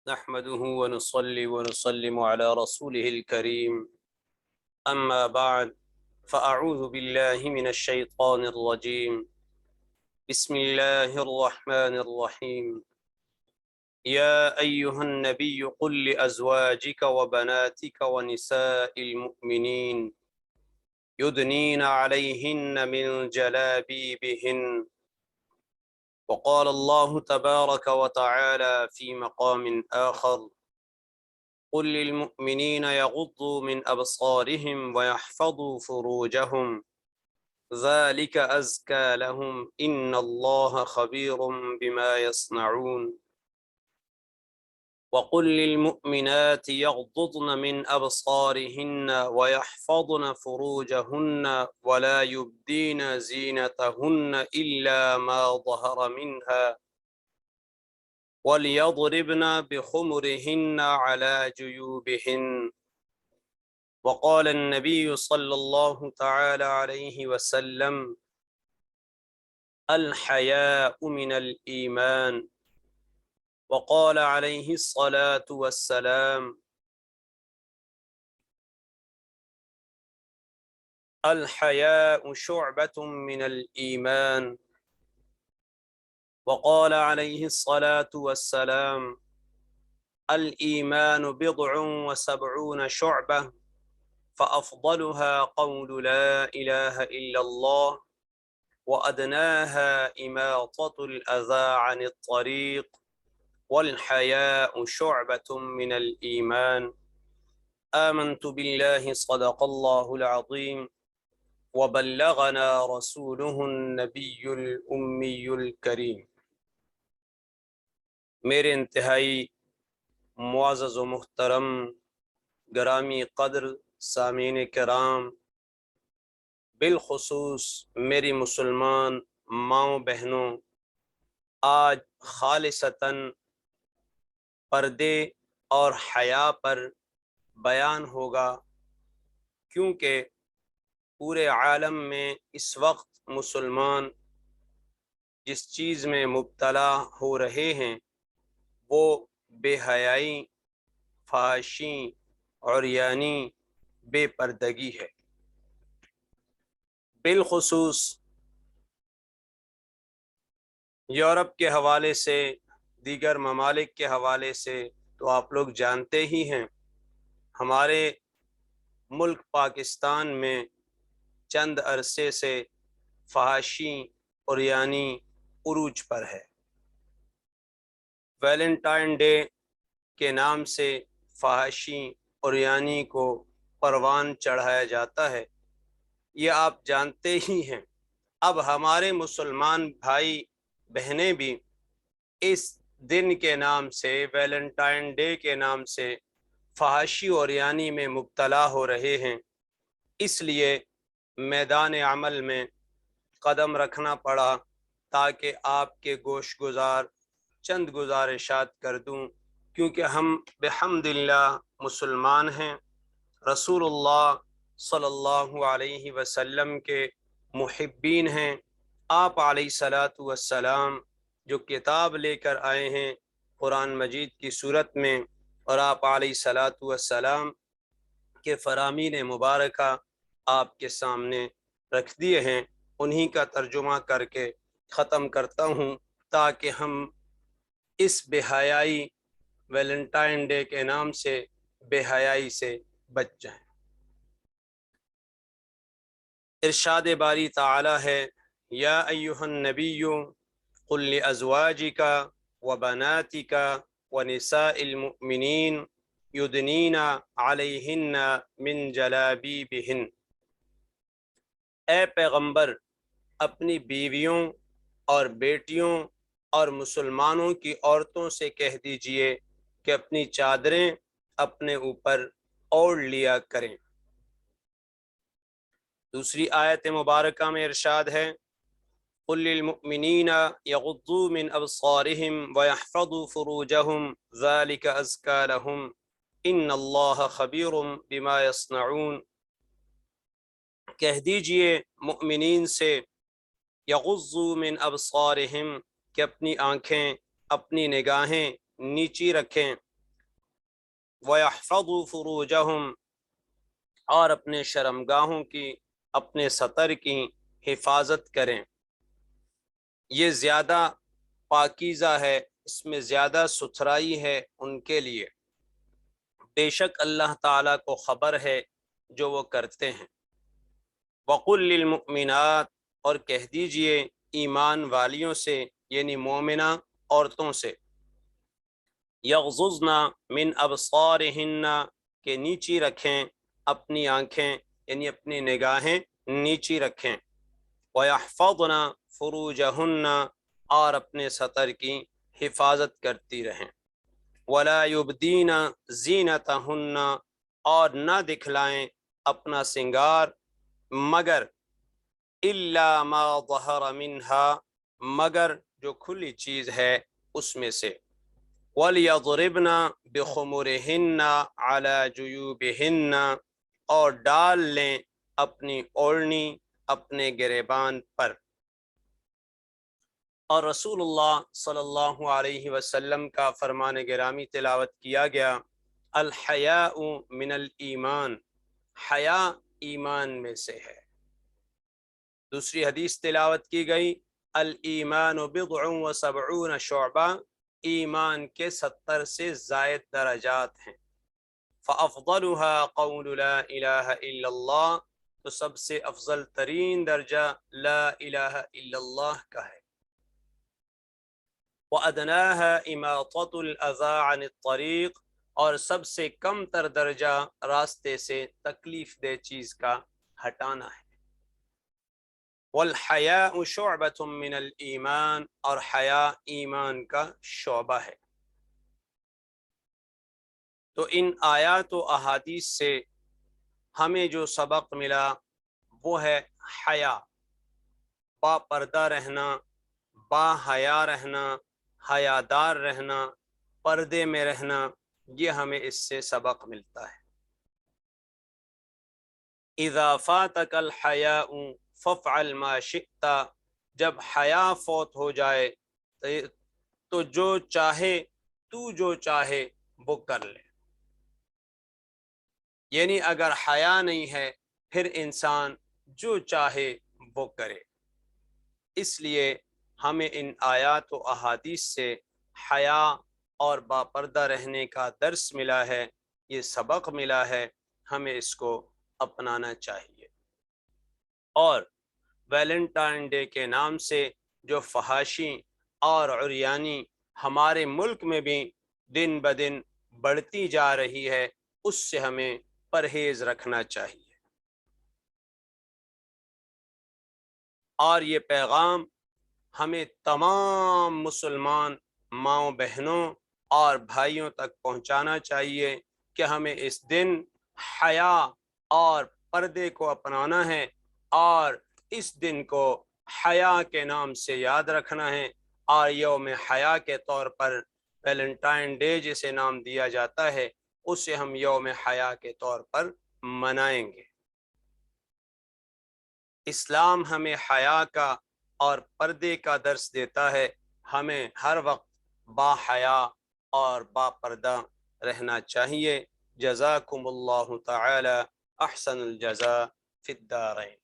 نحمده ونصلي ونسلم على رسوله الكريم أما بعد فأعوذ بالله من الشيطان الرجيم بسم الله الرحمن الرحيم يا أيها النبي قل لأزواجك وبناتك ونساء المؤمنين يدنين عليهن من جلابيبهن وقال الله تبارك وتعالى في مقام آخر قل للمؤمنين يغضوا من أبصارهم ويحفظوا فروجهم ذلك أزكى لهم إن الله خبير بما يصنعون وقل للمؤمنات يغضضن من أبصارهن ويحفظن فروجهن ولا يبدين زينتهن إلا ما ظهر منها وليضربن بخمرهن على جيوبهن وقال النبي صلى الله تعالى عليه وسلم الحياء من الإيمان وقال عليه الصلاة والسلام الحياء شعبة من الإيمان وقال عليه الصلاة والسلام الإيمان بضع وسبعون شعبة فأفضلها قول لا إله إلا الله وأدناها إماطة الأذى عن الطريق والحياء شعبة من الإيمان آمنت بالله صدق الله العظيم وبلغنا رسوله النبي الأمي الكريم۔ میرے انتہائی معزز و محترم گرامی قدر سامعین کرام، بالخصوص میری مسلمان ماؤں بہنوں، آج خالصتاً پردے اور حیا پر بیان ہوگا، کیونکہ پورے عالم میں اس وقت مسلمان جس چیز میں مبتلا ہو رہے ہیں وہ بے حیائی، فحاشی، عریانی، بے پردگی ہے۔ بالخصوص یورپ کے حوالے سے، دیگر ممالک کے حوالے سے تو آپ لوگ جانتے ہی ہیں، ہمارے ملک پاکستان میں چند عرصے سے فحاشی، عریانی عروج پر ہے۔ ویلنٹائن ڈے کے نام سے فحاشی، عریانی کو پروان چڑھایا جاتا ہے، یہ آپ جانتے ہی ہیں۔ اب ہمارے مسلمان بھائی بہنیں بھی اس دن کے نام سے، ویلنٹائن ڈے کے نام سے فحاشی اور عریانی میں مبتلا ہو رہے ہیں، اس لیے میدان عمل میں قدم رکھنا پڑا تاکہ آپ کے گوش گزار چند گزارشات کر دوں، کیونکہ ہم بحمد اللہ مسلمان ہیں، رسول اللہ صلی اللہ علیہ وسلم کے محبین ہیں۔ آپ علیہ الصلاۃ والسلام جو کتاب لے کر آئے ہیں قرآن مجید کی صورت میں، اور آپ علیہ الصلاۃ والسلام کے فرامین مبارکہ آپ کے سامنے رکھ دیے ہیں، انہی کا ترجمہ کر کے ختم کرتا ہوں تاکہ ہم اس بے حیائی، ویلنٹائن ڈے کے نام سے بے حیائی سے بچ جائیں۔ ارشاد باری تعالی ہے یا ایہا النبی قل لازواجک وبناتک ونساء المؤمنین یدنین علیہن من جلابیبہن، اے پیغمبر اپنی بیویوں اور بیٹیوں اور مسلمانوں کی عورتوں سے کہہ دیجئے کہ اپنی چادریں اپنے اوپر اوڑھ لیا کریں۔ دوسری آیت مبارکہ میں ارشاد ہے قل للمؤمنین یغضوا من ابصارہم ویحفظوا فروجہم ذلک ازکی لہم ان اللہ خبیر بما یصنعون، کہہ دیجئے مؤمنین سے یغضوا من ابصارہم کہ اپنی آنکھیں، اپنی نگاہیں نیچی رکھیں، وَيَحْفَظُوا فُرُوجَهُمْ، اور اپنے شرمگاہوں کی، اپنے سطر کی حفاظت کریں۔ یہ زیادہ پاکیزہ ہے، اس میں زیادہ ستھرائی ہے ان کے لیے، بے شک اللہ تعالیٰ کو خبر ہے جو وہ کرتے ہیں۔ وَقُلْ لِلْمُؤْمِنَاتِ، اور کہہ دیجئے ایمان والیوں سے یعنی مومنہ عورتوں سے، یغضضن من ابصارہن، کہ نیچی رکھیں اپنی آنکھیں یعنی اپنی نگاہیں نیچی رکھیں، وَيَحْفَظْنَ فُرُوجَهُنَّ، اور اپنے سطر کی حفاظت کرتی رہیں، وَلَا يُبْدِينَ زِينَتَهُنَّ، اور نہ دکھلائیں اپنا سنگار مگر إِلَّا مَا ظَهَرَ مِنْهَا، مگر جو کھلی چیز ہے اس میں سے، وَلْيَضْرِبْنَ بِخُمُرِهِنَّ عَلَى جُيُوبِهِنَّ، اور ڈال لیں اپنی اوڑھنی اپنے گریبان پر۔ اور رسول اللہ صلی اللہ علیہ وسلم کا فرمان گرامی تلاوت کیا گیا، الحیاء من الایمان، حیا ایمان میں سے ہے۔ دوسری حدیث تلاوت کی گئی، الایمان بضع و سبعون شعبہ، ایمان کے 70 سے زائد درجات ہیں، فافضلها قول لا الہ الا اللہ، تو سب سے افضل ترین درجہ لا الہ الا اللہ کا ہے، وَأَدْنَاهَا إِمَاطَةُ الْأَذَىٰ عَنِ الطَّرِيقِ، اور سب سے کم تر درجہ راستے سے تکلیف دہ چیز کا ہٹانا ہے، وَالْحَيَاءُ شُعْبَةٌ مِّنَ الْإِيمَانِ، اور حیا ایمان کا شعبہ ہے۔ تو ان آیات و احادیث سے ہمیں جو سبق ملا وہ ہے حیا، با پردہ رہنا، با حیا رہنا، حیادار رہنا، پردے میں رہنا، یہ ہمیں اس سے سبق ملتا ہے۔ اذا فاتک الحیاء فافعل ما شئت، جب حیا فوت ہو جائے تو جو چاہے وہ کر لے، یعنی اگر حیا نہیں ہے پھر انسان جو چاہے وہ کرے۔ اس لیے ہمیں ان آیات و احادیث سے حیا اور باپردہ رہنے کا درس ملا ہے، یہ سبق ملا ہے، ہمیں اس کو اپنانا چاہیے۔ اور ویلنٹائن ڈے کے نام سے جو فحاشی اور عریانی ہمارے ملک میں بھی دن بدن بڑھتی جا رہی ہے، اس سے ہمیں پرہیز رکھنا چاہیے۔ اور یہ پیغام ہمیں تمام مسلمان ماؤں بہنوں اور بھائیوں تک پہنچانا چاہیے کہ ہمیں اس دن حیا اور پردے کو اپنانا ہے، اور اس دن کو حیا کے نام سے یاد رکھنا ہے، اور یوم حیا کے طور پر ویلنٹائن ڈے جسے نام دیا جاتا ہے اسے ہم یوم حیا کے طور پر منائیں گے۔ اسلام ہمیں حیا کا اور پردے کا درس دیتا ہے، ہمیں ہر وقت با حیا اور با پردہ رہنا چاہیے۔ جزاکم اللہ تعالی احسن الجزاء فی الدارین۔